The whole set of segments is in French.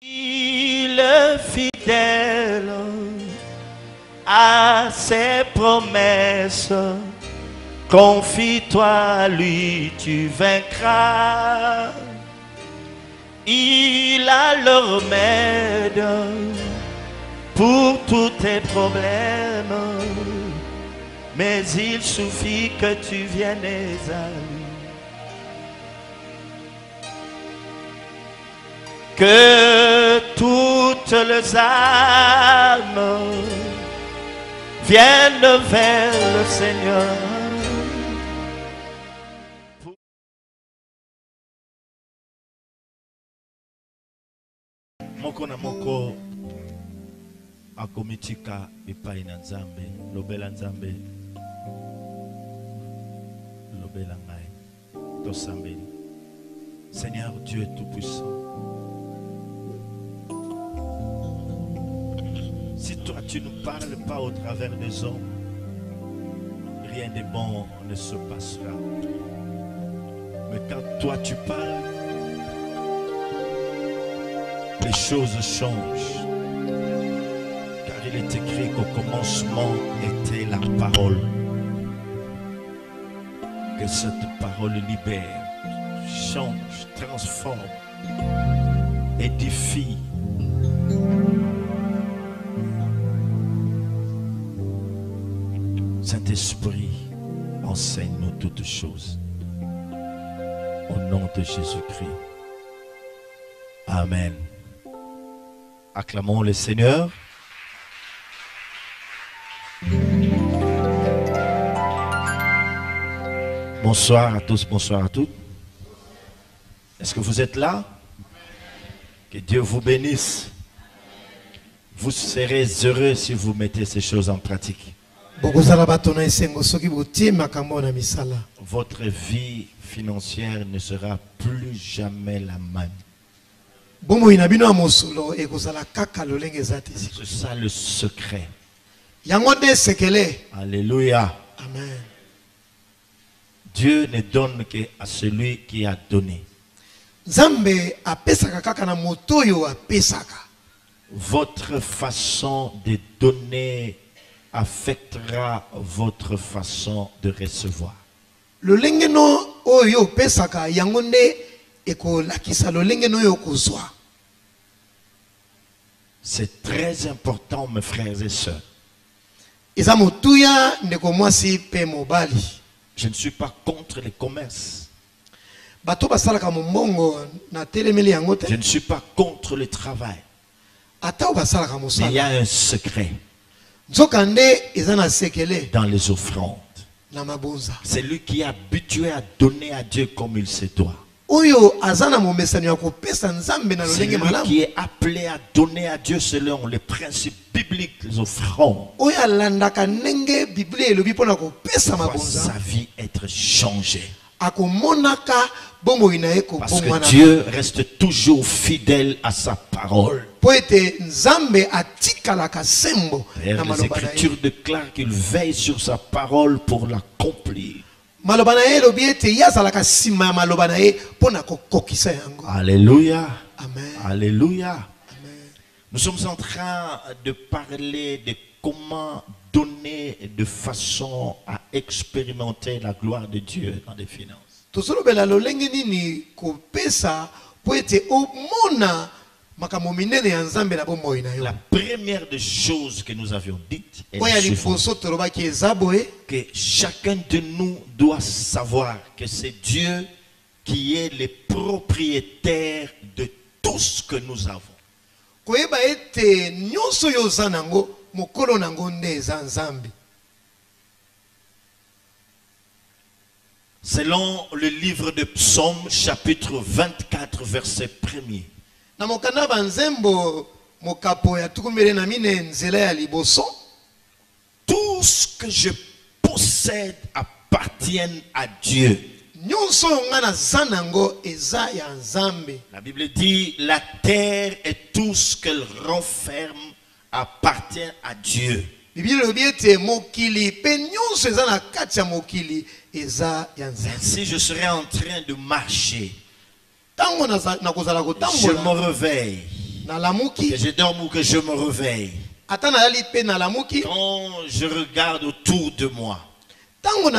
Il est fidèle à ses promesses. Confie-toi à lui, tu vaincras. Il a le remède pour tous tes problèmes. Mais il suffit que tu viennes à lui. Que toutes les âmes viennent vers le Seigneur. Moko na moko akomitika epai na Nzambe, lobela Nzambe, lobela ngai, tosambeli. Seigneur, Dieu est tout puissant. Si toi tu ne parles pas au travers des hommes, rien de bon ne se passera. Mais quand toi tu parles, les choses changent. Car il est écrit qu'au commencement était la parole. Que cette parole libère, change, transforme, édifie. Saint-Esprit, enseigne-nous toutes choses. Au nom de Jésus-Christ. Amen. Acclamons le Seigneur. Bonsoir à tous, bonsoir à toutes. Est-ce que vous êtes là? Que Dieu vous bénisse. Vous serez heureux si vous mettez ces choses en pratique. Votre vie financière ne sera plus jamais la même. C'est ça le secret. Alléluia. Amen. Dieu ne donne qu'à celui qui a donné. Votre façon de donner affectera votre façon de recevoir. C'est très important, mes frères et sœurs. Je ne suis pas contre les commerces. Je ne suis pas contre le travail. Mais il y a un secret dans les offrandes. C'est lui qui est habitué à donner à Dieu comme il se doit. C'est lui qui est appelé à donner à Dieu selon les principes bibliques, les offrandes. Voit sa vie être changée. Parce que Dieu reste toujours fidèle à sa parole. D'ailleurs, les Écritures déclarent qu'il veille sur sa parole pour l'accomplir. Alléluia. Amen. Alléluia. Amen. Nous sommes en train de parler de comment donner de façon à expérimenter la gloire de Dieu dans les finances. La première des choses que nous avions dites est que chacun de nous doit savoir que c'est Dieu qui est le propriétaire de tout ce que nous avons. Selon le livre de Psaume, chapitre 24, verset 1er. Tout ce que je possède appartient à Dieu. La Bible dit, la terre et tout ce qu'elle renferme appartient à Dieu. Si je serais en train de marcher, je me réveille, que je dorme ou que je me réveille, quand je regarde autour de moi, tout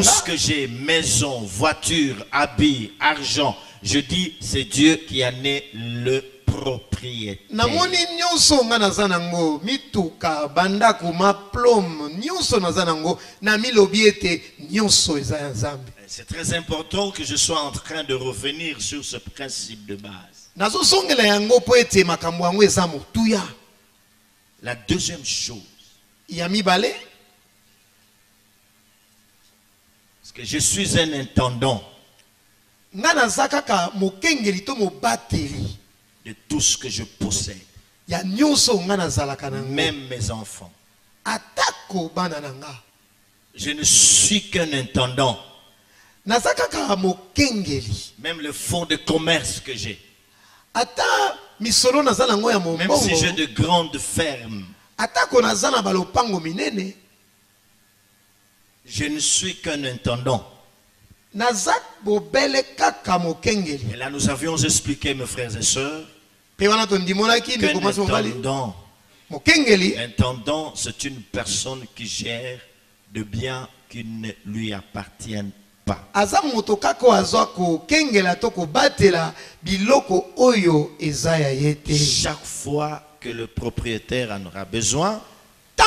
ce que j'ai, maison, voiture, habits, argent, je dis c'est Dieu qui en est le propriétaire. C'est très important que je sois en train de revenir sur ce principe de base. La deuxième chose, c'est que je suis un intendant de tout ce que je possède, même mes enfants. Je ne suis qu'un intendant. Même le fonds de commerce que j'ai, même si j'ai de grandes fermes, je ne suis qu'un intendant. Et là nous avions expliqué, mes frères et sœurs, qu'un intendant, c'est une personne qui gère de biens qui ne lui appartiennent pas. Chaque fois que le propriétaire en aura besoin, il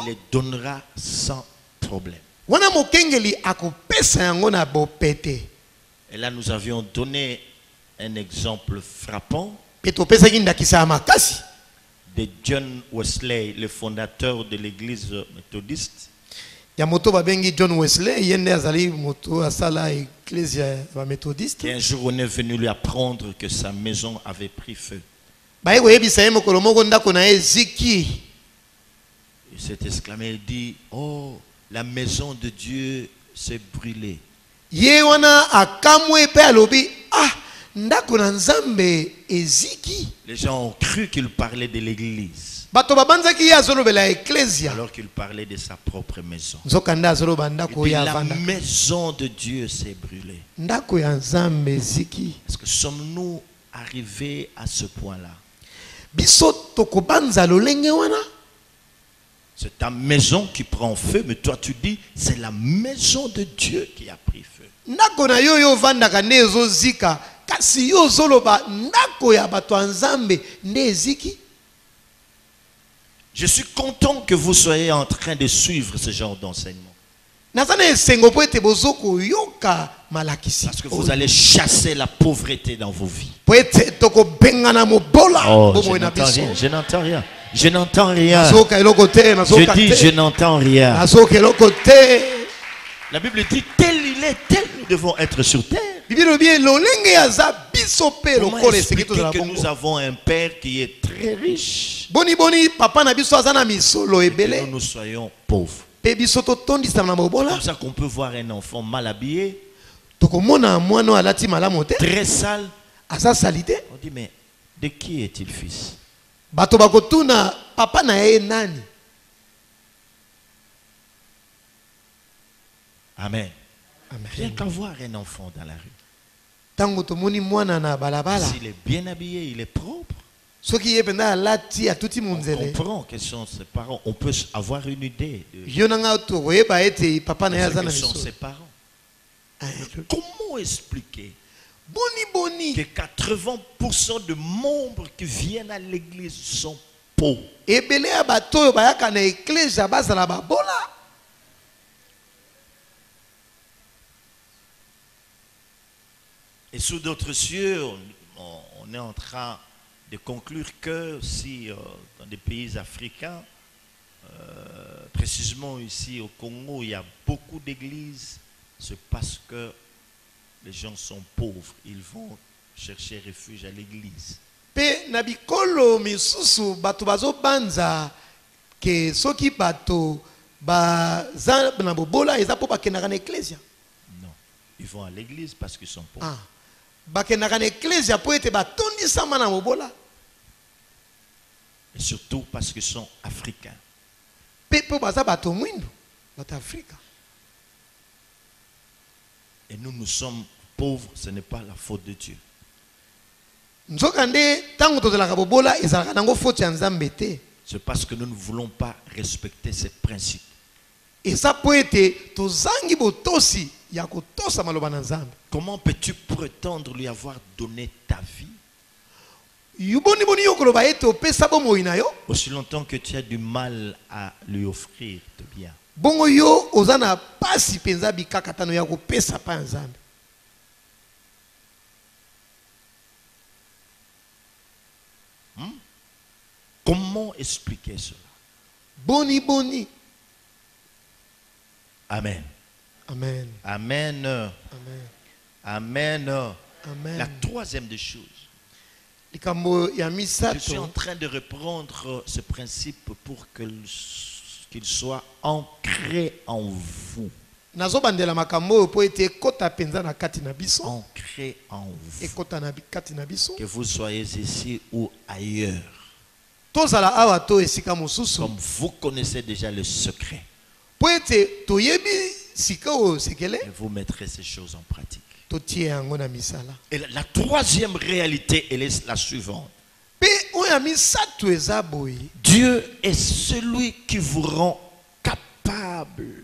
les donnera sans problème. Et là nous avions donné un exemple frappant de John Wesley, le fondateur de l'église méthodiste. John Wesley, qui un jour on est venu lui apprendre que sa maison avait pris feu. Il s'est exclamé, il dit, oh, la maison de Dieu s'est brûlée. Les gens ont cru qu'il parlait de l'église, alors qu'il parlait de sa propre maison. Et puis, la maison de Dieu s'est brûlée. Est-ce que sommes-nous arrivés à ce point-là? C'est ta maison qui prend feu, mais toi tu dis c'est la maison de Dieu qui a pris feu. Je suis content que vous soyez en train de suivre ce genre d'enseignement. Parce que vous allez chasser la pauvreté dans vos vies. Oh, je n'entends rien. Je n'entends rien. Je dis je n'entends rien. La Bible dit tel il est, tel nous devons être sur terre. Comment expliquer que nous avons un père qui est très riche et que nous soyons pauvres? C'est comme ça qu'on peut voir un enfant mal habillé, très sale. On dit mais de qui est-il fils? Amen. Rien qu'à voir un enfant dans la rue, s'il est bien habillé, il est propre, on comprend que sont ses parents. On peut avoir une idée de ce que sont ses parents. Comment expliquer que 80% de membres qui viennent à l'église sont pauvres? Et sous d'autres cieux, on est en train de conclure que si dans des pays africains, précisément ici au Congo, il y a beaucoup d'églises, c'est parce que les gens sont pauvres. Ils vont chercher refuge à l'église. Non, ils vont à l'église parce qu'ils sont pauvres. Et surtout parce qu'ils sont africains. Et nous sommes pauvres, ce n'est pas la faute de Dieu. C'est parce que nous ne voulons pas respecter ces principes. Comment peux-tu prétendre lui avoir donné ta vie aussi longtemps que tu as du mal à lui offrir de bien? Comment expliquer cela? Boni. Amen. Amen. Amen. Amen. Amen. Amen. La troisième des choses. Je suis en train de reprendre ce principe pour qu'il soit ancré en vous. Ancré en vous. Que vous soyez ici ou ailleurs. Comme vous connaissez déjà le secret. Et vous mettrez ces choses en pratique. Et la troisième réalité, elle est la suivante. Dieu est celui qui vous rend capable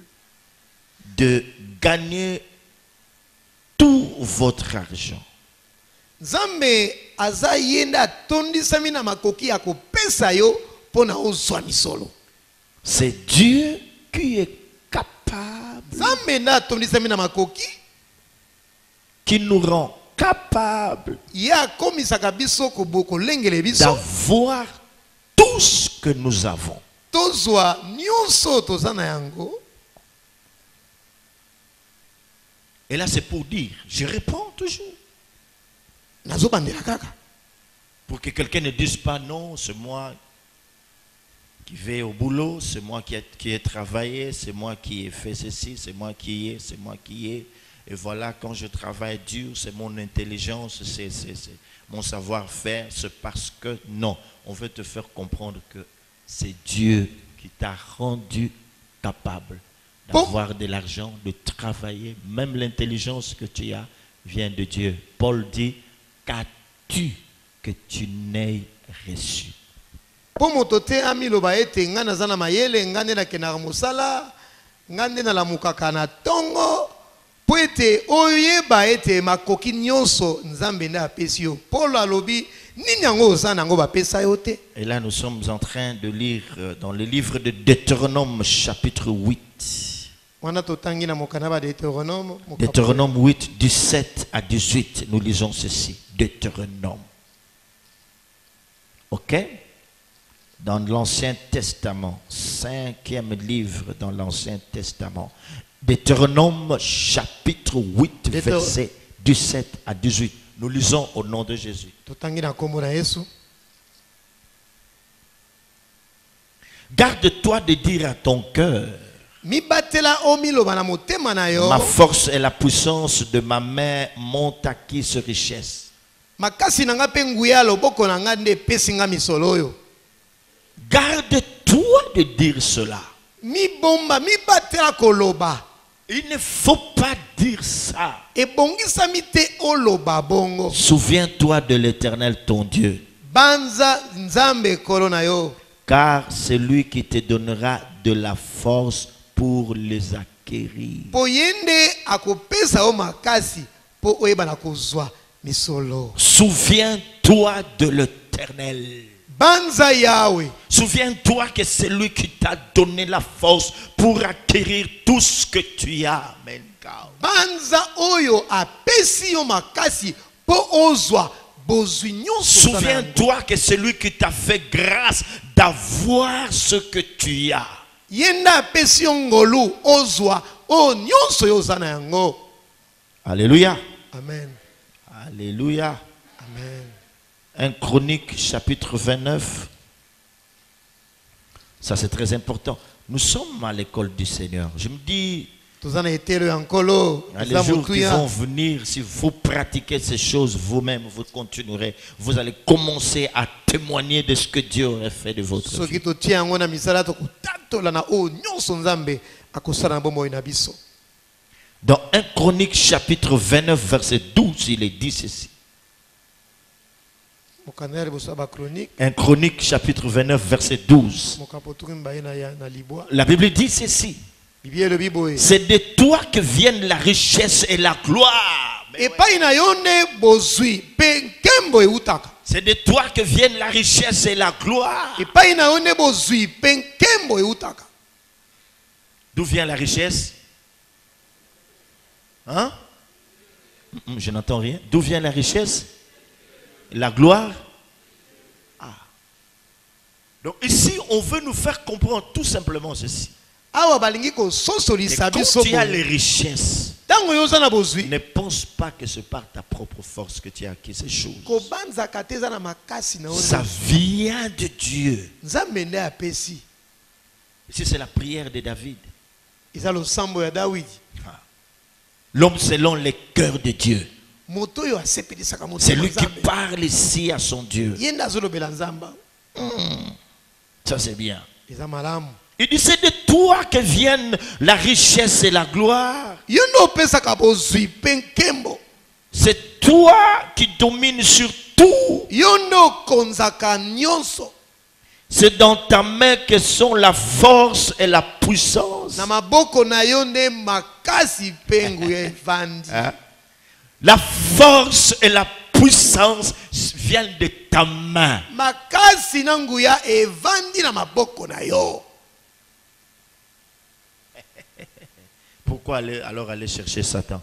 de gagner tout votre argent. C'est Dieu qui est capable, qui nous rend capable d'avoir tout ce que nous avons. Et là c'est pour dire, je réponds toujours, pour que quelqu'un ne dise pas non, c'est moi qui vais au boulot, c'est moi qui ai travaillé, c'est moi qui ai fait ceci, c'est moi qui ai. Et voilà, quand je travaille dur, c'est mon intelligence, c'est mon savoir-faire, c'est parce que non. On veut te faire comprendre que c'est Dieu qui t'a rendu capable d'avoir de l'argent, de travailler. Même l'intelligence que tu as vient de Dieu. Paul dit, qu'as-tu que tu n'aies reçu? Et là nous sommes en train de lire dans le livre de Deutéronome chapitre 8. Deutéronome 8, 17 à 18, nous lisons ceci. Deutéronome. Ok? Dans l'Ancien Testament, 5e livre dans l'Ancien Testament. Deutéronome chapitre 8, verset 17 à 18. Nous lisons au nom de Jésus. Garde-toi de dire à ton cœur, ma force et la puissance de ma main m'ont acquis ce richesse. Garde-toi de dire cela. Il ne faut pas dire ça. Souviens-toi de l'Éternel ton Dieu. Car c'est lui qui te donnera de la force pour les acquérir. Souviens-toi de l'Éternel. Souviens-toi que c'est lui qui t'a donné la force pour acquérir tout ce que tu as. Amen. Souviens-toi que c'est lui qui t'a fait grâce d'avoir ce que tu as. Alléluia. Amen. Alléluia. Amen. 1 Chronique chapitre 29. Ça c'est très important. Nous sommes à l'école du Seigneur. Je me dis, les jours qui vont venir, si vous pratiquez ces choses vous-même, vous continuerez. Vous allez commencer à témoigner de ce que Dieu aurait fait de votre vie. Dans 1 Chronique chapitre 29 verset 12, il est dit ceci. 1 Chronique chapitre 29 verset 12. La Bible dit ceci. C'est de toi que viennent la richesse et la gloire. C'est de toi que viennent la richesse et la gloire. D'où vient la richesse? Hein? Je n'entends rien. D'où vient la richesse? La gloire? Ah. Donc ici, on veut nous faire comprendre tout simplement ceci. Et quand tu as les richesses, ne pense pas que c'est par ta propre force que tu as acquis ces choses. Ça vient de Dieu. Ici, c'est la prière de David. L'homme selon les cœurs de Dieu. C'est lui qui parle ici à son Dieu. Ça c'est bien. Il dit c'est de toi que viennent la richesse et la gloire. C'est toi qui domines sur tout. C'est dans ta main que sont la force et la puissance. La force et la puissance viennent de ta main. Pourquoi alors aller chercher Satan?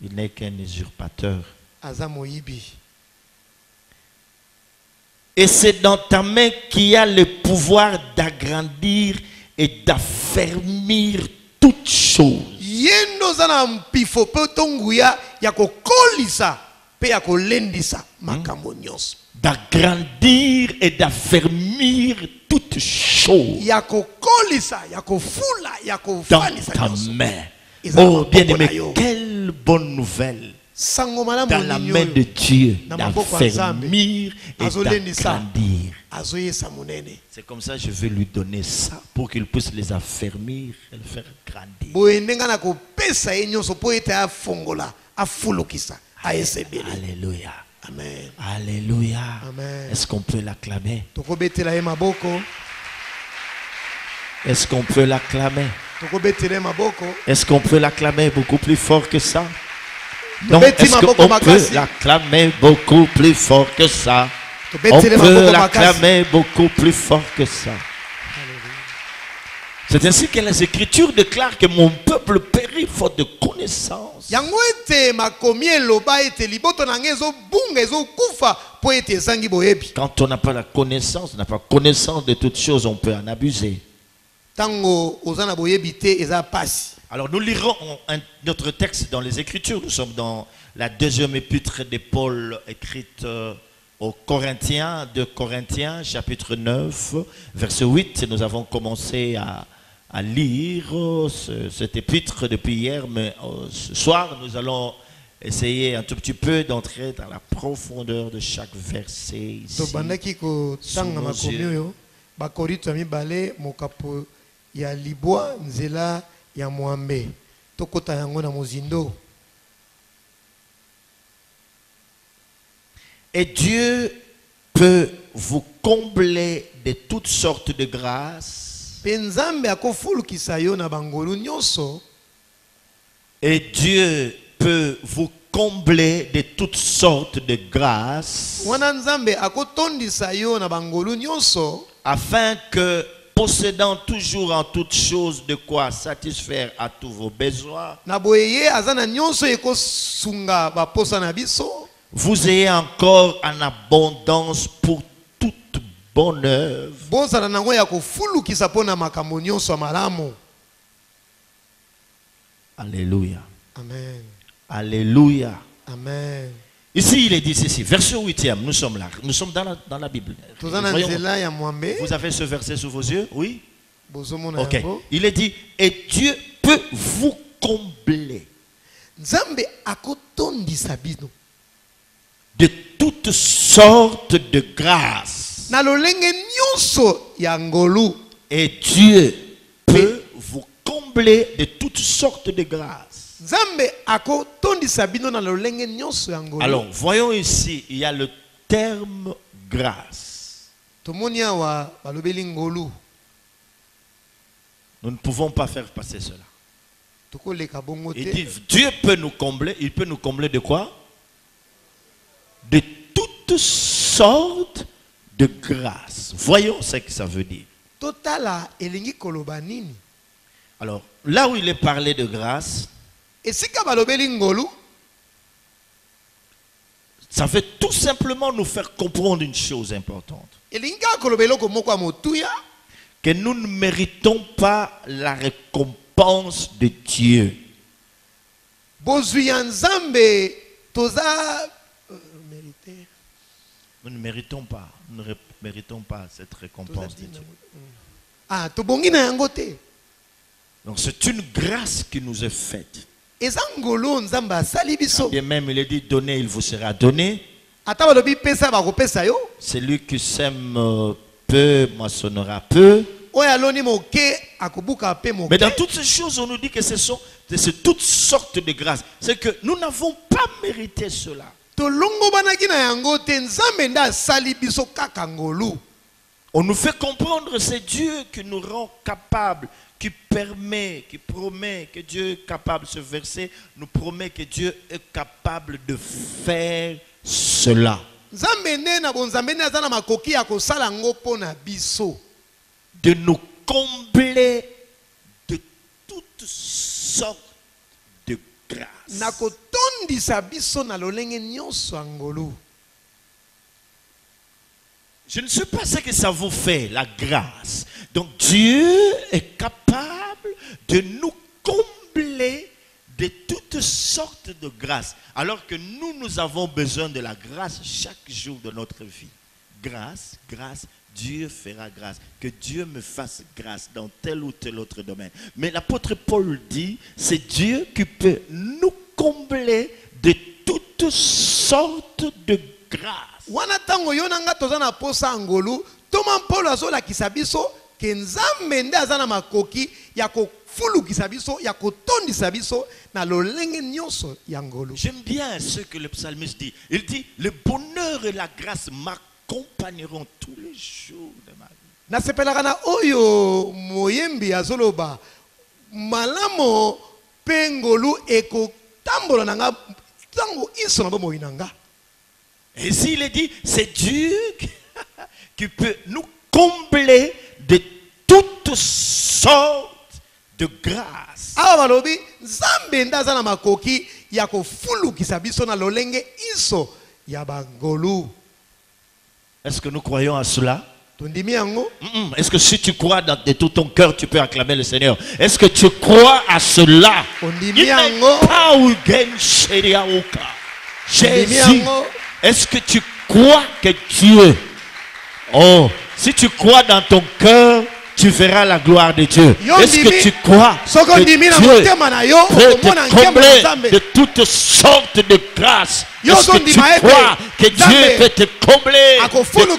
Il n'est qu'un usurpateur. Et c'est dans ta main qu'il y a le pouvoir d'agrandir et d'affermir toutes choses. D'agrandir et d'affermir toutes choses dans ta main. Oh bien-aimé, quelle bonne nouvelle dans la main de Dieu d'affermir et d'agrandir. C'est comme ça que je vais lui donner ça pour qu'il puisse les affermir et les faire grandir. Alléluia. Amen. Alléluia. Amen. Est-ce qu'on peut l'acclamer? Est-ce qu'on peut l'acclamer? Est-ce qu'on peut l'acclamer beaucoup plus fort que ça? Non, est-ce qu'on peut l'acclamer beaucoup plus fort que ça? On peut l'acclamer beaucoup plus fort que ça. C'est ainsi que les Écritures déclarent que mon peuple périt faute de connaissance. Quand on n'a pas la connaissance, on n'a pas connaissance de toutes choses, on peut en abuser. Alors nous lirons notre texte dans les Écritures. Nous sommes dans la deuxième épître de Paul écrite aux Corinthiens, de Corinthiens, chapitre 9, verset 8. Nous avons commencé à lire cette épître depuis hier, mais ce soir nous allons essayer un tout petit peu d'entrer dans la profondeur de chaque verset ici. Et Dieu peut vous combler de toutes sortes de grâces. Et Dieu peut vous combler de toutes sortes de grâces afin que, possédant toujours en toutes choses de quoi satisfaire à tous vos besoins, vous ayez encore en abondance pour toute bonne œuvre. Alléluia. Amen. Alléluia. Amen. Ici, il est dit ceci, verset 8e, nous sommes là, nous sommes dans la Bible. Voyons, vous avez ce verset sous vos yeux? Oui? Ok. Il est dit, et Dieu peut vous combler de toutes sortes de grâces Et Dieu peut vous combler de toutes sortes de grâces. Nzambe ako tondisa bino na lolenge nyonso ya ngolu. Alors, voyons ici, il y a le terme grâce. Tomoni awa balobeli ngolu. Nous ne pouvons pas faire passer cela. Tokoleka bongo te. Il dit, Dieu peut nous combler. Il peut nous combler de quoi? De toutes sortes de grâces. Voyons ce que ça veut dire. Totala elingi koloba nini? Alors, là où il est parlé de grâce, Esika balobeli ngolu, ça veut tout simplement nous faire comprendre une chose importante. elingi kolobelo ko moko motuya. Que nous ne méritons pas la récompense de Dieu. Bozwi ya Nzambe toza mérité. Nous ne méritons pas. Nous ne méritons pas cette récompense de Dieu. Ah, tobongi na yango te. Donc c'est une grâce qui nous est faite. Eza ngolu Nzambe asali biso. Et même il est dit, donné, il vous sera donné. Ata balobi pesa ba ko pesa yo. Celui qui sème peu, moissonnera peu. Oya loni moke akobuka pe moke. Mais dans toutes ces choses, on nous dit que c'est toutes sortes de grâces. C'est que nous n'avons pas mérité cela. Tolongo banaki na yango te Nzambe nda asali biso kaka ngolu. On nous fait comprendre que c'est Dieu qui nous rend capables, qui permet, qui promet que Dieu est capable, ce verset nous promet que Dieu est capable de faire cela. Nzambe nde na bonzambe nde aza na makoki ya kosala ngo pona biso. De nous combler de toutes sortes de grâces. Na kotondisa biso na lolenge nyonso ya ngolu. Je ne sais pas ce que ça vous fait, la grâce. Donc Dieu est capable de nous combler de toutes sortes de grâces. Alors que nous avons besoin de la grâce chaque jour de notre vie. Grâce, grâce, Dieu fera grâce. Que Dieu me fasse grâce dans tel ou tel autre domaine. Mais l'apôtre Paul dit, c'est Dieu qui peut nous combler de toutes sortes de grâces. Wana tango yonanga toza na posa ngolu, toma Paul azola kisabiso ke Nzambe nde aza na makoki ya kofulukisa biso, ya kotondisa biso na lolenge nyonso ya ngolu. J'aime bien ce que le psalmiste dit. Il dit, le bonheur et la grâce m'accompagneront tous les jours de ma vie. Na sepelaka na oyo moyembi azoloba, malamo pe ngolu eko tambola nanga tango iso na bomoi nanga. Et ici il est dit, c'est Dieu qui peut nous combler de toutes sortes de grâces. Awa balobi Nzambe nde aza na makoki ya kofulukisa biso na lolenge iso ya bangolu. Est-ce que nous croyons à cela? Tondimi yango? Est-ce que si tu crois de tout ton cœur, tu peux acclamer le Seigneur? Est-ce que tu crois à cela? Tondimi yango? Jésus, est-ce que tu crois que Dieu, oh, si tu crois dans ton cœur, tu verras la gloire de Dieu. Est-ce que tu crois que Dieu peut te combler de toutes sortes de grâces? Est-ce que tu crois que Dieu peut te combler de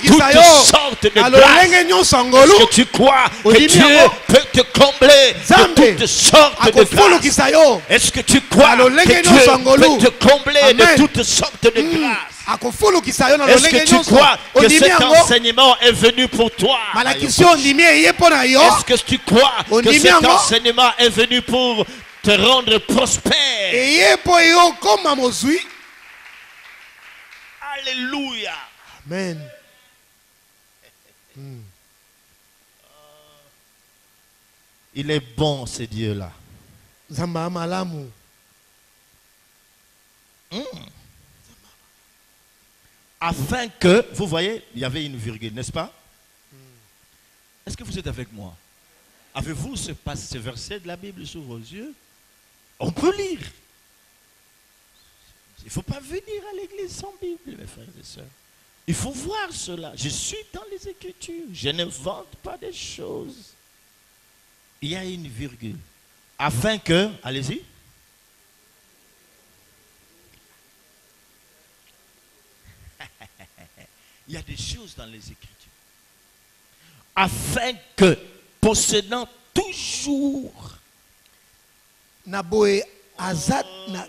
toutes sortes de grâces? Est-ce que tu crois que Dieu peut te combler de toutes sortes de grâces? Est-ce que tu crois que Dieu peut te combler de toutes sortes de grâces? Est-ce que tu crois que cet enseignement est venu pour toi? Est-ce que tu crois que cet enseignement est venu pour te rendre prospère? Alléluia. Amen. Il est bon, ce Dieu-là. Afin que, vous voyez, il y avait une virgule, n'est-ce pas? Est-ce que vous êtes avec moi? Avez-vous ce verset de la Bible sous vos yeux? On peut lire. Il ne faut pas venir à l'église sans Bible, mes frères et sœurs. Il faut voir cela. Je suis dans les Écritures. Je n'invente pas des choses. Il y a une virgule. Afin que, allez-y. Il y a des choses dans les Écritures. Afin que possédant toujours. Na boye azat na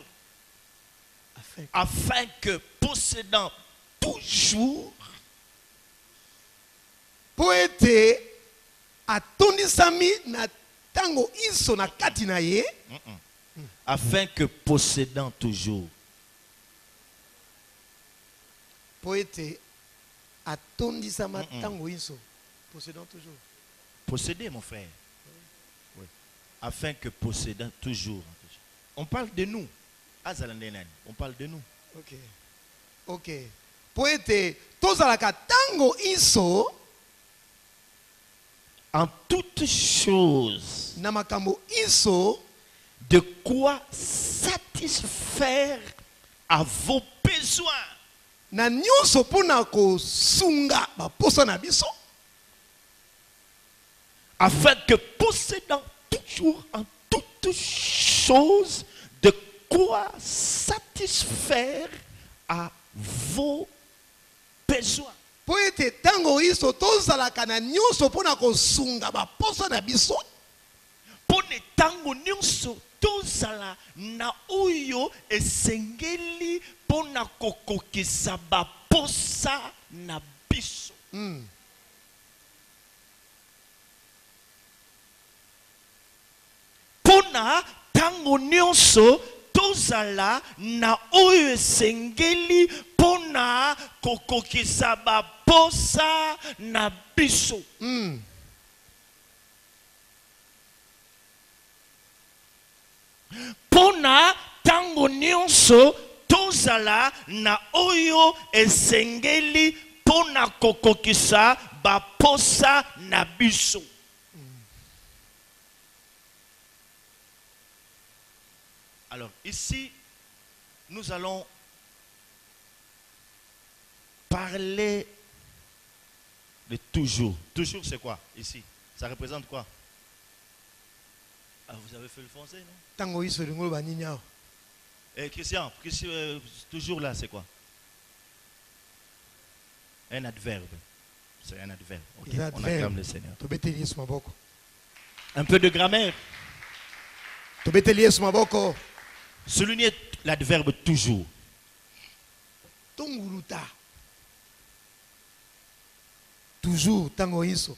Afin que possédant toujours. po ete atondisami na tango iso na kati na ye. Afin que possédant toujours. Po ete atondisama tango iso possédant toujours. Posséder, mon frère. Oui. Afin que possédant toujours. On parle de nous. On parle de nous. Ok. Ok. Po ete tozalaka tango iso En toutes choses, na makambo iso de quoi satisfaire à vos besoins. na nyonso mpona kosunga baposo na biso. Afin que possédant toujours en toutes choses de quoi satisfaire à vos besoins. Po ete tango iso tozalaka na nyonso mpona kosunga baposo na biso. Pone tango nyonso tozala na oyo esengeli pona kokokisa baposa na biso. Pona tango nyonso tozala na oyo esengeli pona kokokisa baposa na biso. Pona tango nyonso tozala na oyo esengeli pona kokokisa baposa na biso. Alors ici, nous allons parler de toujours. Toujours c'est quoi ici? Ça représente quoi? Ah, vous avez fait le français, non? Tango iso lingolo banini awa. Christian, toujours là, c'est quoi? Un adverbe. C'est un adverbe. Okay. On acclame le Seigneur. Tobeteli Yesu maboko. Un peu de grammaire. Tobeteli Yesu maboko. Soulignez l'adverbe toujours. Tonguluta. Toujours tango iso.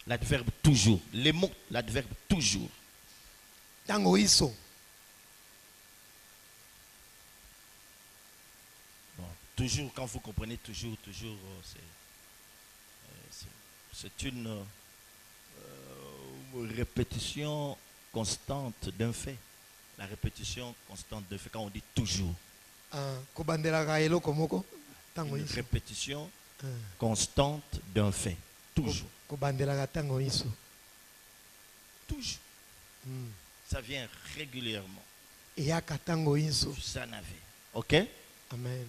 L'adverbe toujours. Les mots, l'adverbe toujours. Tango iso. Bon, toujours, quand vous comprenez toujours, c'est une répétition constante d'un fait. La répétition constante d'un fait, quand on dit toujours. Une répétition constante d'un fait. Toujours. Toujours. Ça vient régulièrement. Vous en avez. Ok? Amen.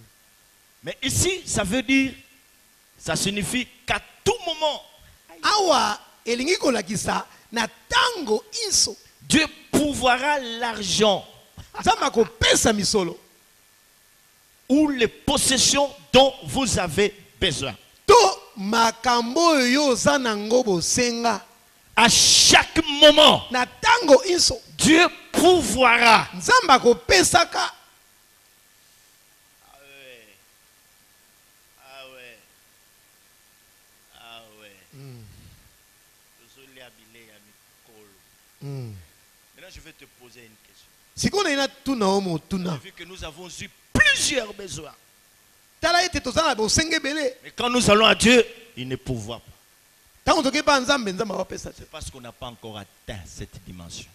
Mais ici, ça veut dire, ça signifie qu'à tout moment, Awa elingi kolakisa na tango iso. Dieu pourvoira l'argent Zamba ko pesa misolo. Ou les possessions dont vous avez besoin. To makambo yo zanango bosenga. À chaque moment, Na tango iso. Dieu pourvoira. Zamba ko pesaka. Maintenant, je vais te poser une question. Vu que nous avons eu plusieurs besoins. Mais quand nous allons à Dieu, il ne pourvoit pas. C'est parce qu'on n'a pas encore atteint cette dimension.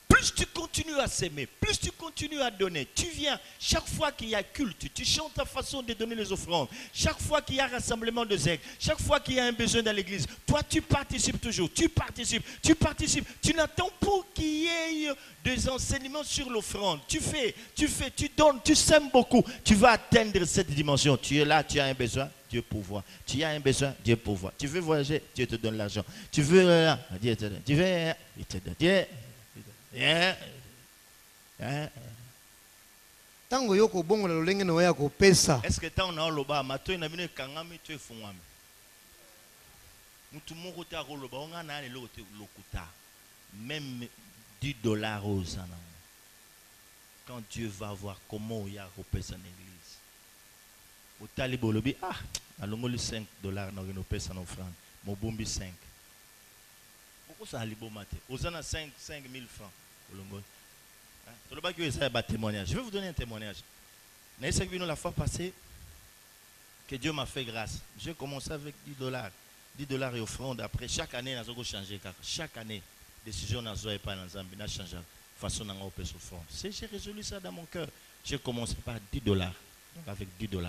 Plus tu continues à s'aimer, plus tu continues à donner, tu viens, chaque fois qu'il y a culte, tu chantes ta façon de donner les offrandes, chaque fois qu'il y a rassemblement de zèques, chaque fois qu'il y a un besoin dans l'église, toi tu participes toujours, tu participes, tu n'attends pas qu'il y ait des enseignements sur l'offrande, tu fais, tu donnes, tu sèmes beaucoup, tu vas atteindre cette dimension, tu es là, tu as un besoin, Dieu pourvoit, tu as un besoin, Dieu pourvoit, tu veux voyager, Dieu te donne l'argent, tu veux, Dieu te donne, tu veux, il te donne, Dieu. Tango yoko bongo la lolenge no ya ko pesa. Est-ce que tant on a loba mato ina bino kangami tu efungwami. Mutu moko ta ko loba onga na le lokuta. Même $10 aux années. Quand Dieu va voir comment il y a repêché en église. Au talibo lobi alongoli $5 na no pesa no franc. Mo bombi 5. Pourquoi ça alibo maté? Aux années 5 000 francs. Olongoli. Je vais vous donner un témoignage. La fois passée, que Dieu m'a fait grâce. J'ai commencé avec $10. $10 et offrande. Après, chaque année, nous avons changé. Chaque année, décision n'a pas dans changé. Façon n'a pas offrande. J'ai résolu ça dans mon cœur. J'ai commencé par $10. Donc avec $10.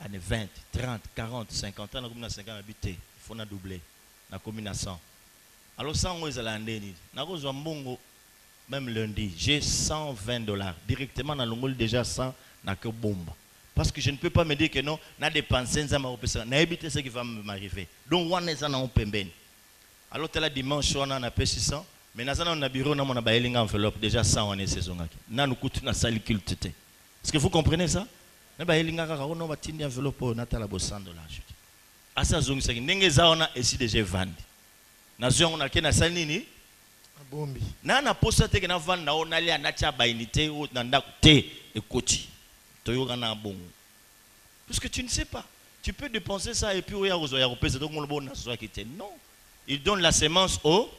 Année 20, 30, 40, 50 ans, nous avons 50 habité. Il faut doubler. Nous avons commis 100. Alors, 100 euros, nous avons même lundi, j'ai $120. Directement dans le monde, déjà 100, n'a que bombe. Parce que je ne peux pas me dire que non, n'a dépensé, n'a évité ce qui va m'arriver. Donc, on est en pemben. Alors, tu as dimanche, on a payé 600. Mais dans un bureau, on a une enveloppe. Déjà 100, on est saison. On a une salle culte. Est-ce que vous comprenez ça? On a une enveloppe, on a $100. À ça, on a ici déjà vendu. On a une salle nini. Bombi. Nana posa te na van na onali anacha bainité ou nanda te ekoti. Toyoga na bon. Parce que tu ne sais pas. Tu peux dépenser ça et puis oya ozoya repese donc on le bon na so qui te. Non. Il donne la semence au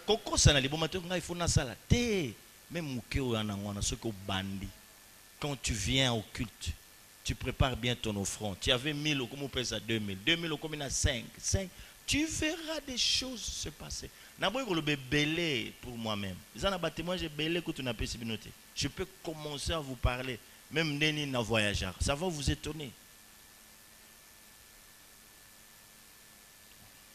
koko ça na libo mato nga il faut na sala te. Même muke o na ngwana ce que bandi. Quand tu viens au culte, tu prépares bien ton offrande. Tu avais 1000 au comme on pèse à 2000. 2000 au comme on a 5. Tu verras des choses se passer. Pour moi-même. Je peux commencer à vous parler. Même Néni n'a voyageur. Ça va vous étonner.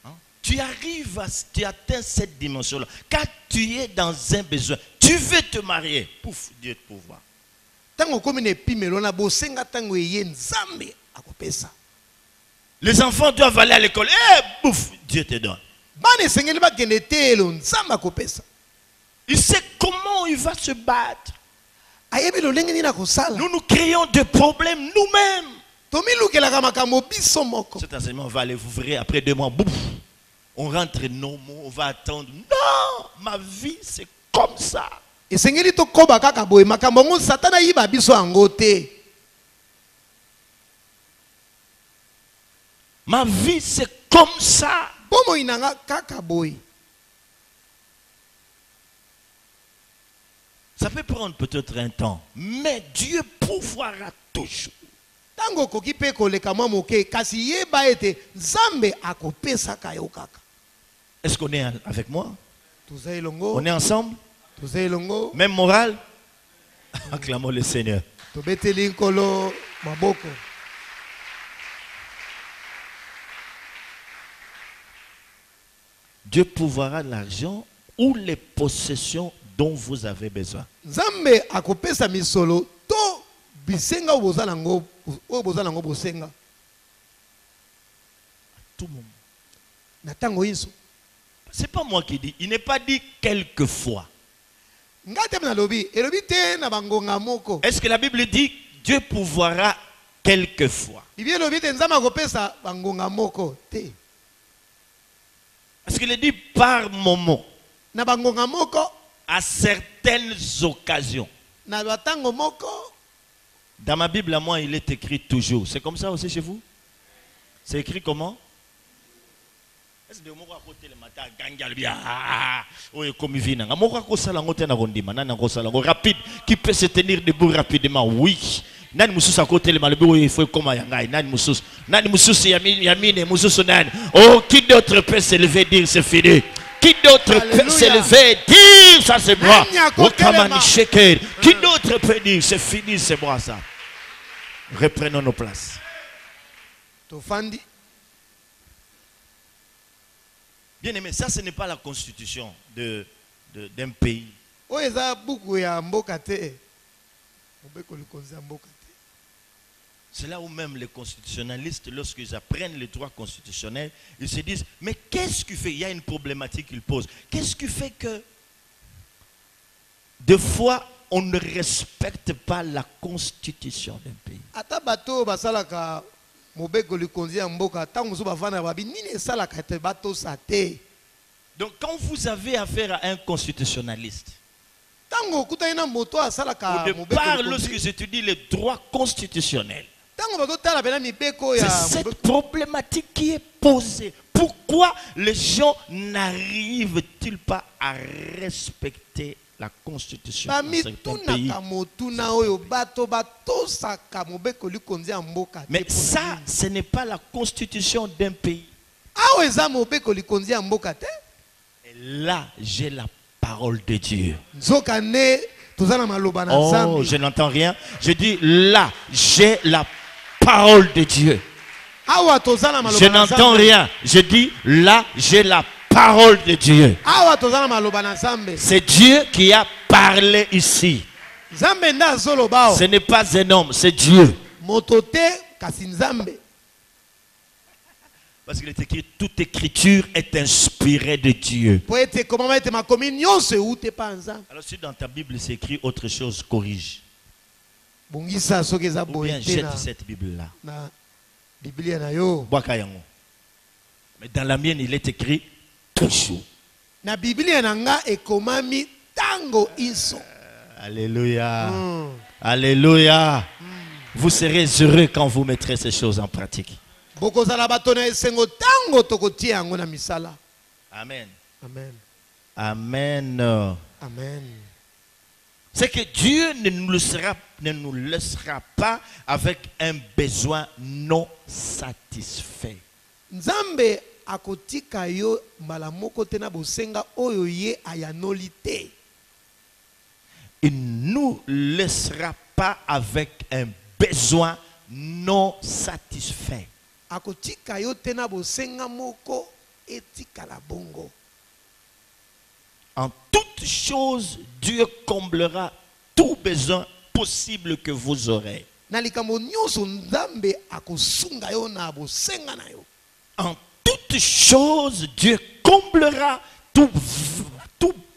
Hein? Tu arrives, tu atteins cette dimension-là. Quand tu es dans un besoin, tu veux te marier. Pouf, Dieu te pourvoit. Les enfants doivent aller à l'école. Eh, bouf, Dieu te donne. Il sait comment il va se battre. Nous nous créons des problèmes nous-mêmes. Cet enseignement va aller, vous verrez, après 2 mois, bouf, on rentre nos mots, on va attendre. Non, ma vie c'est comme ça. Ma vie c'est comme ça. Ça peut prendre peut-être un temps, mais Dieu pourvoira toujours. Est-ce qu'on est avec moi? On est ensemble? Même morale? Acclamons le Seigneur. Dieu pourvoira l'argent ou les possessions dont vous avez besoin. Tout le monde. C'est pas moi qui dis. Il n'est pas dit quelquefois. Est-ce que la Bible dit Dieu pourvoira quelquefois? Est-ce qu'il est dit par moment? À certaines occasions. Dans ma Bible, à moi, il est écrit toujours. C'est comme ça aussi chez vous? C'est écrit comment? Est-ce que vous avez le matin, rapide, qui peut se tenir debout rapidement? Oui. Nani mususu akote le malebe il faut comme yangai nani mususu yamine mususu nani. Oh, qui d'autre peut s'élever dire c'est fini? Qui d'autre peut s'élever dire ça c'est moi? Oh, kamani sheker. Qui d'autre peut dire c'est fini, c'est moi ça? Reprenons nos places. Bien aimé, ça ce n'est pas la constitution d'un pays. C'est là où même les constitutionnalistes, lorsqu'ils apprennent les droits constitutionnels, ils se disent, mais qu'est-ce qui fait? Il y a une problématique qu'ils posent. Qu'est-ce qui fait que, des fois, on ne respecte pas la constitution d'un pays. ata bato basalaka mobeko likonzi ya mboka tango zo bavana babi nini esalaka te bato sa te. Donc quand vous avez affaire à un constitutionnaliste, Tango kutana na moto asalaka au mobeko départ, likonzi. lorsque j'étudie les droits constitutionnels, Tango bato tala bena mibeko ya c'est cette problématique qui est posée. Pourquoi les gens n'arrivent-ils pas à respecter la constitution ba dans certains pays? mituna ka motuna oyo bato batosaka mobeko likonzi ya mboka te. Mais ça, ce n'est pas la constitution d'un pays. Awo eza mobeko likonzi ya mboka te. Et là, j'ai la parole de Dieu. Nzoka ne tozana maloba na Oh, Nzambe. je n'entends rien. Je dis là, j'ai la parole de Dieu. Awa tozana maloba Je na n'entends Nzambe. rien. Je dis là, j'ai la parole de Dieu. Awa tozana maloba na Nzambe. C'est Dieu qui a parlé ici. Nzambe nda zoloba. Ce n'est pas un homme, c'est Dieu. Moto te kasi Nzambe. Parce qu'il est écrit, toute écriture est inspirée de Dieu. Po ete komama ete makomi nyonso eute pa Nzambe. Alors si dans ta Bible c'est écrit autre chose, corrige. Bongisa soki eza Ou bien boye te jette cette Bible-là. na Biblia na yo. Boaka yango. Mais dans la mienne, il est écrit toujours. Na Biblia na nga ekomami tango iso. Alléluia. Alléluia. Vous serez heureux quand vous mettrez ces choses en pratique. Bokozala bato na esengo tango tokotia yango na misala. Amen. Amen. Amen. Amen. C'est que Dieu ne nous laissera pas avec un besoin non satisfait. Nzambe akotika yo mbala moko te na bosenga oyo ye ayanoli te. Il ne nous laissera pas avec un besoin non satisfait. Akotika yo te na bosenga moko etikala bongo. En toute chose, Dieu comblera tout besoin possible que vous aurez. Na likambo nyonso Nzambe akosunga yo na bosenga na yo. En toute chose, Dieu comblera tout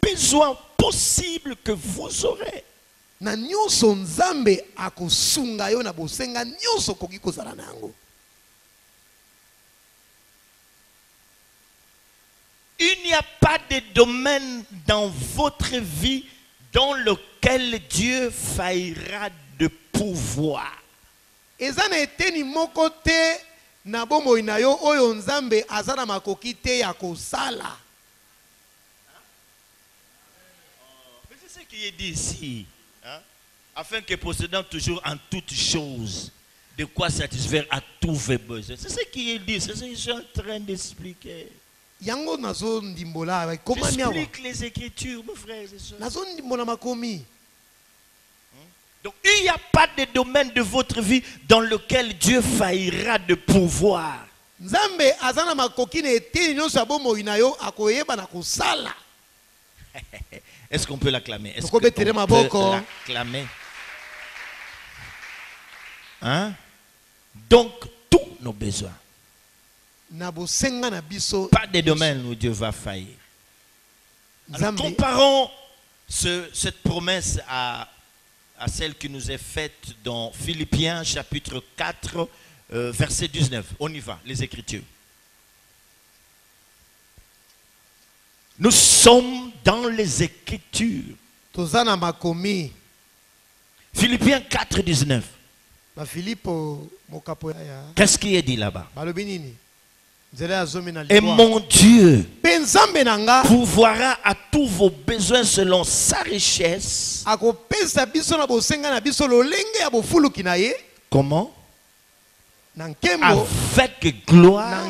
besoin possible que vous aurez. Na nyonso Nzambe akosunga yo na bosenga nyonso koki kozala na yango. Il n'y a pas de domaine dans votre vie dans lequel Dieu faillira de pouvoir. Eza na eteni moko te na bomoi na yo oyo Nzambe aza na makoki te ya kosala. Mais c'est ce qui est dit ici. Hein? Afin que possédant toujours en toutes choses de quoi satisfaire à tous vos besoins. C'est ce qui est dit. C'est ce que je suis en train d'expliquer. Yango nazo ndimbola komami awa. J'explique les Écritures, mes frères et sœurs. Nazo ndimbola makomi. Donc il n'y a pas de domaine de votre vie dans lequel Dieu faillira de pouvoir. Nzambe aza na makoki na eteni nyonso ya bomoi na yo akoyeba na kosala. Est-ce qu'on peut l'acclamer? Est-ce qu'on peut l'acclamer? Hein? Donc tous nos besoins. Na bosenga na biso. Pas de domaine où Dieu va faillir. Alors, comparons cette promesse à celle qui nous est faite dans Philippiens chapitre 4 verset 19. On y va, les Écritures. Nous sommes dans les Écritures. Tozana makomi. Philippiens 4 19. Ba Philippe mokapo ya. Qu'est-ce qui est dit là-bas? Balobi nini? Et mon Dieu pourvoira à tous vos besoins selon sa richesse. Comment? Avec gloire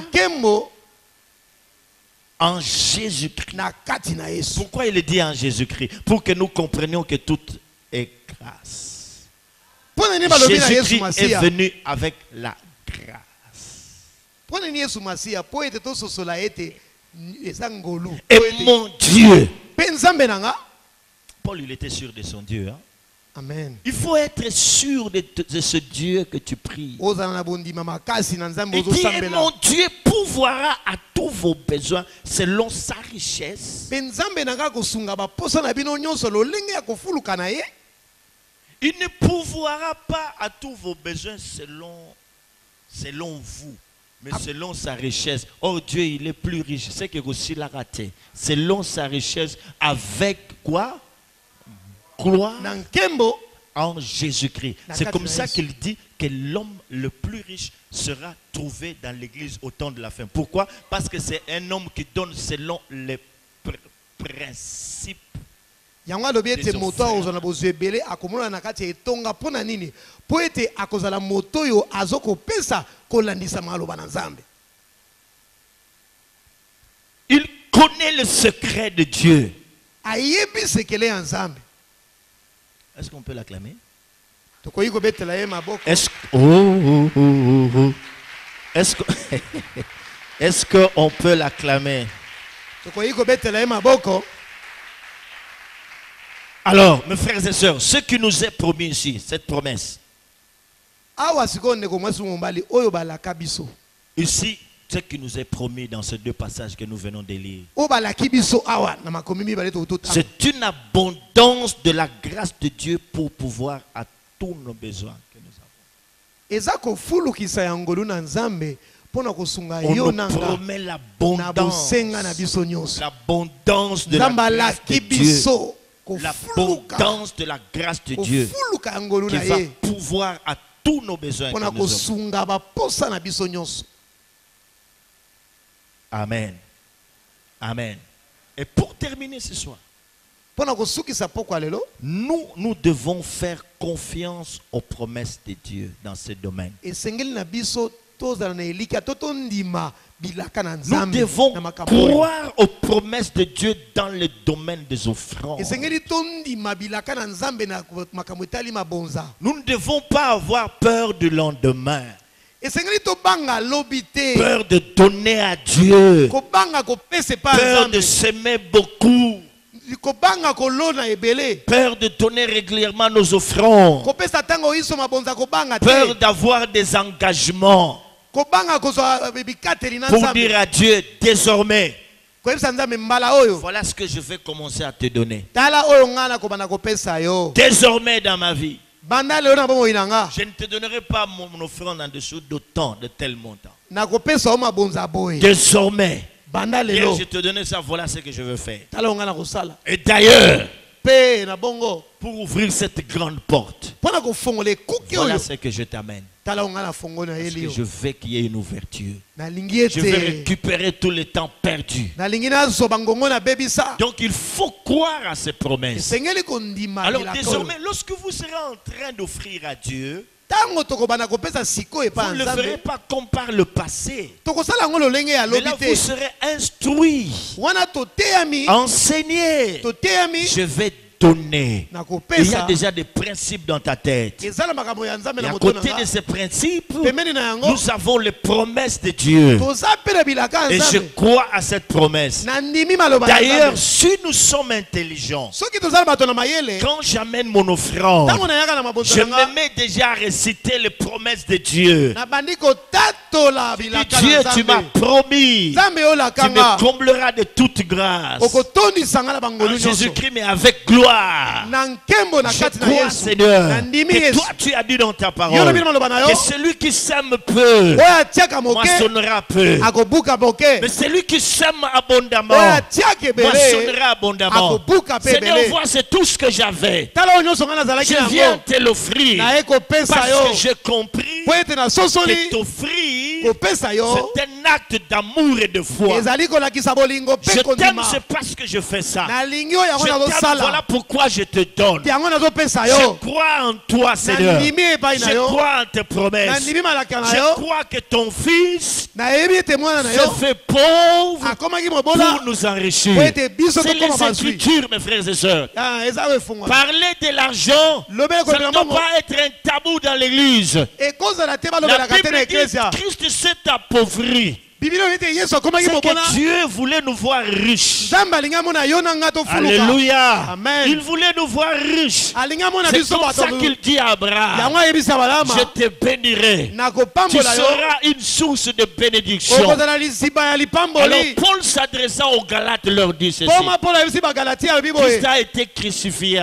en Jésus-Christ. Pourquoi il est dit en Jésus-Christ? Pour que nous comprenions que tout est grâce. Jésus-Christ est venu avec la grâce. Et mon Dieu. Paul, il était sûr de son Dieu. Hein? Amen. Il faut être sûr de ce Dieu que tu pries. Et mon Dieu pourvoira à tous vos besoins selon sa richesse. Il ne pourvoira pas à tous vos besoins selon vous, mais selon sa richesse. Oh Dieu, il est plus riche. C'est que aussi l'a raté. Selon sa richesse, avec quoi? Gloire en Jésus-Christ. C'est comme ça qu'il dit que l'homme le plus riche sera trouvé dans l'église au temps de la fin. Pourquoi? Parce que c'est un homme qui donne selon les principes. Yango alobi ete moto ozana bozebele akomona na kati etonga pona nini po ete akozala moto yo azokopesa kolandisa maloba na Nzambe. Il connaît le secret de Dieu. Ayebi sekele ya Nzambe. Est-ce qu'on peut l'acclamer? Tokoyi kobetela ye maboko. Est-ce qu'on peut l'acclamer? Tokoyi kobetela ye maboko. Alors, mes frères et sœurs, ce qui nous est promis ici, cette promesse. Ici, ce qui nous est promis dans ces deux passages que nous venons de lire. C'est une abondance de la grâce de Dieu pour pouvoir à tous nos besoins que nous avons. On nous promet l'abondance de la grâce de Dieu. L'abondance de la grâce de Dieu qui va pouvoir à tous nos besoins que nous avons. Amen. Amen. Et pour terminer ce soir, nous devons faire confiance aux promesses de Dieu dans ce domaine. Nous devons croire aux promesses de Dieu dans le domaine des offrandes. Nous ne devons pas avoir peur du lendemain. Peur de donner à Dieu. Peur de s'aimer beaucoup. Peur de donner régulièrement nos offrandes. Peur d'avoir des engagements. Pour dire à Dieu désormais, voilà ce que je vais commencer à te donner. Désormais dans ma vie, je ne te donnerai pas mon offrande en dessous d'autant, de tel montant. Désormais, je te donne ça, voilà ce que je veux faire. Et d'ailleurs, pour ouvrir cette grande porte, voilà ce que je t'amène. Parce que je veux qu'il y ait une ouverture. Je vais récupérer tout le temps perdu. Donc il faut croire à ces promesses. Alors désormais, lorsque vous serez en train d'offrir à Dieu, vous ne le ferez pas comme par le passé. Mais là, vous serez instruit, enseigné. Je vais donner. Il y a déjà des principes dans ta tête. Et à côté de ces principes, nous avons les promesses de Dieu. Et je crois à cette promesse. D'ailleurs, si nous sommes intelligents, quand j'amène mon offrande, je me mets déjà à réciter les promesses de Dieu. Dieu, tu m'as promis, tu me combleras de toute grâce. Jésus-Christ, mais avec gloire. Je crois, Seigneur, que toi tu as dit dans ta parole que celui qui sème peu moissonnera peu, mais celui qui sème abondamment moissonnera abondamment. Seigneur, vois, c'est tout ce que j'avais. Je viens te l'offrir parce que j'ai compris que t'offrir c'est un acte d'amour et de foi. Je t'aime, c'est parce que je fais ça. Je t'aime, voilà pourquoi je te donne. Je crois en toi, Seigneur. Je crois en tes promesses. Je crois que ton fils se fait pauvre pour nous enrichir. C'est les Écritures, mes frères et sœurs. Parler de l'argent, ça ne doit pas être un tabou dans l'église. La Bible dit que Christ s'est appauvri. C'est que Dieu voulait nous voir riches. Alléluia. Amen. Il voulait nous voir riches. C'est comme ça qu'il dit à Abraham, je te bénirai. Tu seras une source de bénédiction. Alors Paul s'adressant aux Galates leur dit ceci: Christ a été crucifié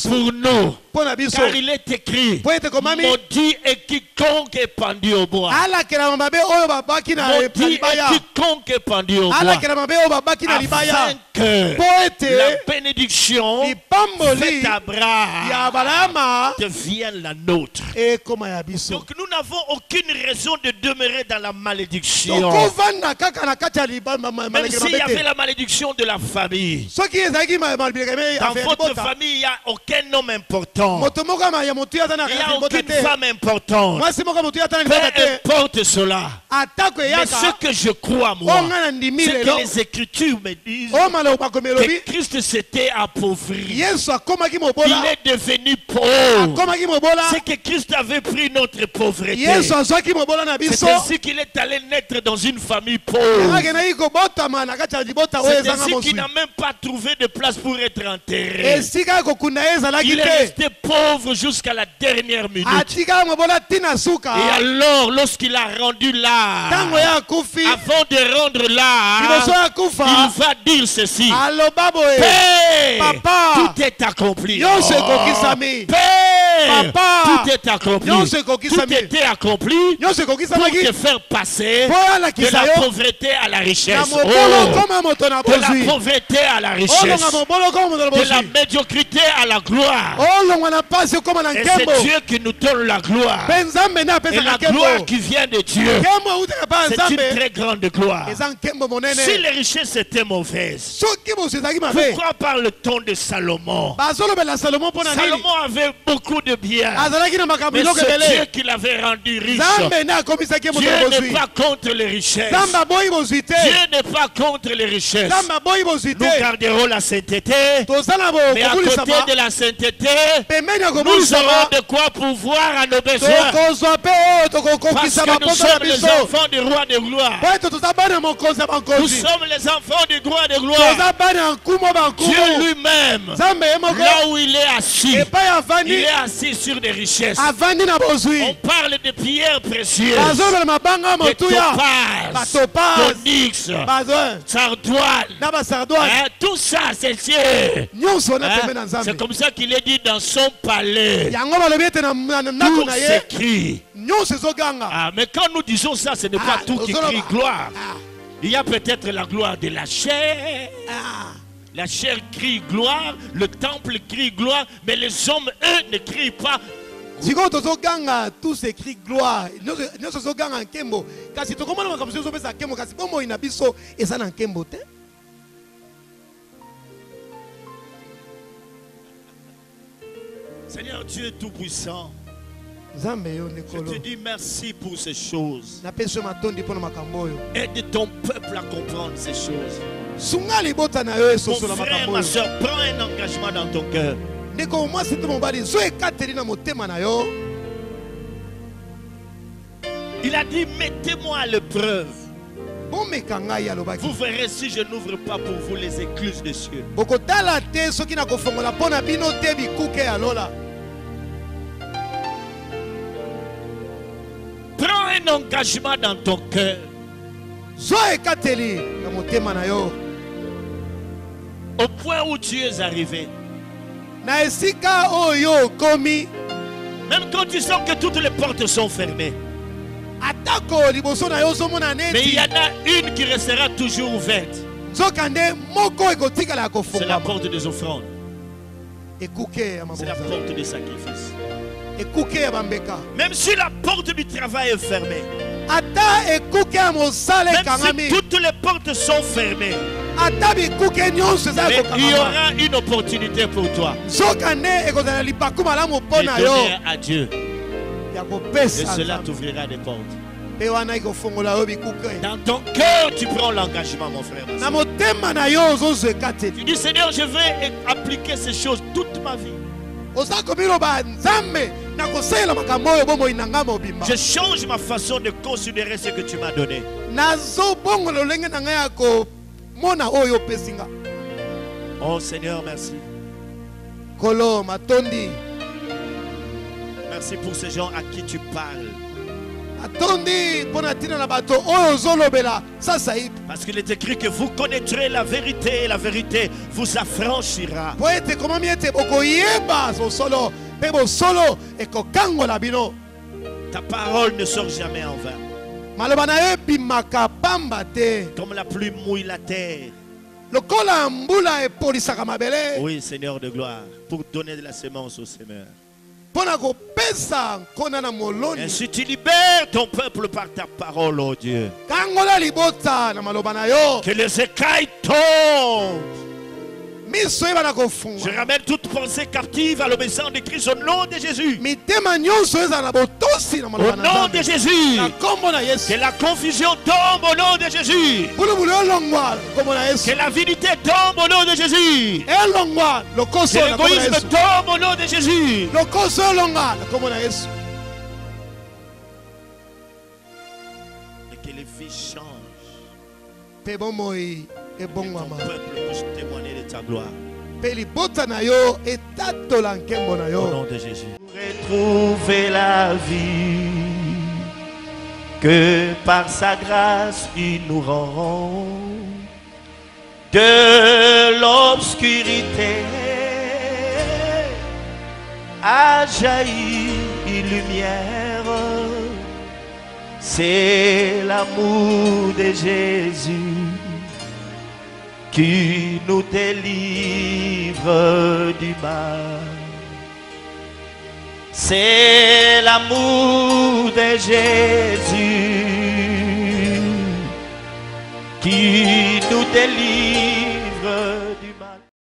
pour nous. mpo na biso. Car il est écrit, Po ete komami maudit est quiconque est pendu au bois. alakela mabe oyo babaki na Maudit libaya. est quiconque est pendu au bois. Alakela mabe oyo babaki na libaya. Afin que Po la ete bénédiction lipamboli faite ya Abraham balama devienne la nôtre. ekoma ya biso. Donc nous n'avons aucune raison de demeurer dans la malédiction. tokovanda kaka na kati ya libama Même s'il y avait la malédiction de la famille. soki ezalaki malibekeme Dans votre famille, il n'y a aucun homme important. moto moko ya motu aza na Il n'y a libota aucune te. femme importante. mwasi moko motu aza na Peu libota te. importe cela. atako Mais eyaka ce que je crois, moi, onga na ndimi c'est lelo que les Écritures me disent o maloba komelobi que Christ s'était appauvri. yesu akomaki Il mobola est devenu pauvre. akomaki mobola C'est que Christ avait pris notre pauvreté. yesu azwaki mobola na C'est biso ainsi qu'il est allé naître dans une famille pauvre. akendaki kobotama na kati ya libota oyo C'est ezanga ainsi moswi qu'il n'a même pas trouvé de place pour être enterré. esika ya kokunda ye ezalaki Il est te resté pauvre jusqu'à la dernière minute. atikaka mobola ntina suka Et alors, lorsqu'il a rendu là, ntango ye akufi avant de rendre liboso là, ya kufa il va dire ceci. aloba boye Père, Papa, tout est accompli. nyonso ekokisami. Père, Papa, tout est accompli. nyonso Tout ekokisami. était accompli nyonso pour ekokisamaki te faire passer po de alakisa la yo pauvreté à la na richesse. mobolo koma moto na De la bozwi pauvreté à la olonga richesse. mobolo koma moto na De la bozwi médiocrité à la gloire. olongwa na pasi okoma na Et c'est nkembo Dieu qui nous donne la gloire. mpe nzambe nde Et apesaka la nkembo gloire qui vient de Dieu, nkembo eutaka pa ya c'est une nzambe très grande gloire. eza nkembo Si monene les richesses étaient mauvaises, soki bosi ezalaki mabe pourquoi parle-t-on de Salomon? bazolobela salomo mpo na nini Salomon avait beaucoup de biens, azalaki na makambo mais biloko c'est Dieu ebele qui l'avait rendu riche. nzambe nde akomisaki ye moto Dieu na n'est bozwi pas contre les richesses. nzambe aboyi bozwi te Dieu n'est pas contre les richesses. nzambe aboyi bozwi Nous te garderons la sainteté, toza na mais à côté kobulisama de la sainteté, pembeni ya nous aurons kobulisama de quoi pourvoir à nos besoins. tokozwa mpe oyo Parce tokokokisa que nous bapota na sommes les biso enfants du roi de gloire. po ete toza bana ya mokonzi ya Nous bankonzi sommes les enfants du roi de gloire. toza bana ya nkumu Dieu bankumu lui-même, nzambe ye moko là où il est assis, epai il avandi est assis sur des richesses. avandi na On bozwi parle de pierres précieuses, bazolobela mabanga ya de motuya topaz, batopaz d'onyx, bazwa sardoine. na basardoine Hein, tout ça, c'est Dieu. nyonso na Hein, pembe na c'est nzambe comme ça qu'il est dit dans son palais. yango balobi ete na ndako Tout na ye s'écrit. nyonso ezoganga Ah, mais quand nous disons ça, ce n'est pas tout qui ozoloba. crie gloire. Ah, Il y a peut-être la gloire de la chair. ah. La chair crie gloire, le temple crie gloire, mais les hommes, eux, ne crient pas. sikoyo tozoganga tous écrit gloire nyonso ezoganga nkembo kasi tokomona makambo so ezopesa nkembo kasi bomoi na biso eza na nkembo te Seigneur Dieu Tout-Puissant, nzambe yo je ndekolo te dis merci pour ces choses. napesi yo matondi mpo na makambo oyo Aide ton peuple à comprendre ces choses. sunga libota na yo Mon esosola frère, makambo ma oyo soeur, prends un engagement dans ton cœur. ndeko mwasi to mobali so ekateli na motema na yo Il a dit, mettez-moi à l'épreuve. bomeka ngai alobaki Vous verrez si je n'ouvre pas pour vous les écluses des cieux. bokotala te soki nakofongola mpo na bino te bikuke ya lola Prends un engagement dans ton cœur. zo ekateli na motema na yo Au point où tu es arrivé. na esika oyo okomi Même quand tu sens que toutes les portes sont fermées. atako liboso na yo ozomona Mais il y neti en a une qui restera toujours ouverte. nzoka nde moko ekotikala ya C'est la kofungama porte des offrandes. ekuke ya C'est la mabota porte des sacrifices. ekuke ya bambeka Même si la porte du travail est fermée. ata ekuke ya mosala Même ekangami si toutes les portes sont fermées. ata bikuke nyonso eza Mais il y ekokangama aura une opportunité pour toi. nzoka nde ekozala lipaku malamu mpo De na yo donner à Dieu. ya Et kopesa cela Nzambe. t'ouvrira des portes. mpe wana ekofongola yo bikuke Dans ton cœur, tu prends l'engagement, mon frère. ma na sœur. motema na yo ozozwa ekateli Tu dis, Seigneur, je vais appliquer ces choses toute ma vie. oza kobiloba nzambe nakosalela makambo oyo bomoi na ngai mobimba Je change ma façon de considérer ce que tu m'as donné. nazobongola lolenge na ngai ya komona oyo opesi nga Oh Seigneur, merci. kolo matondi Merci pour ces gens à qui tu parles. atondi mpo na ntina na bato oyo ozolobela sasa hivi Parce qu'il est écrit que vous connaîtrez la vérité et la vérité vous affranchira. po ete ekomami ete bokoyeba sosolo pe bosolo ekokangola bino. Ta parole ne sort jamais en vain. Maloba na yo ebimaka pamba te. Comme la pluie mouille la terre. Lokola mbula epolisaka mabele. Oui, Seigneur de gloire, pour donner de la semence au semeur. Pona kopesa nkona na moloni. Ainsi tu libères ton peuple par ta parole, oh Dieu. Kangola libota na maloba na yo. Que les écailles tombent. Miso eba na kofunga. Je ramène toute pensée captive à l'obéissance de Christ au nom de Jésus. Mitema nyonso eza na botosi na Au maloba na nom de Jésus. Na kombo na Yesu. Que la confusion tombe au nom de Jésus. Bulubulu elongwa kombo na Yesu. Que l'avidité tombe au nom de Jésus. Elongwa lokoso Que na kombo na l'égoïsme Yesu. tombe au nom de Jésus. Lokoso elongwa na kombo na Yesu. Et que les vies changent. Pe bomoi Que ton ebongwama. peuple puisse témoigner de ta gloire. Pe libota na yo etatola nkembo na Au yo. nom de Jésus. Retrouver la vie que par sa grâce il nous rend de l'obscurité a jailli une lumière. C'est l'amour de Jésus qui nous délivre du mal. C'est l'amour de Jésus qui nous délivre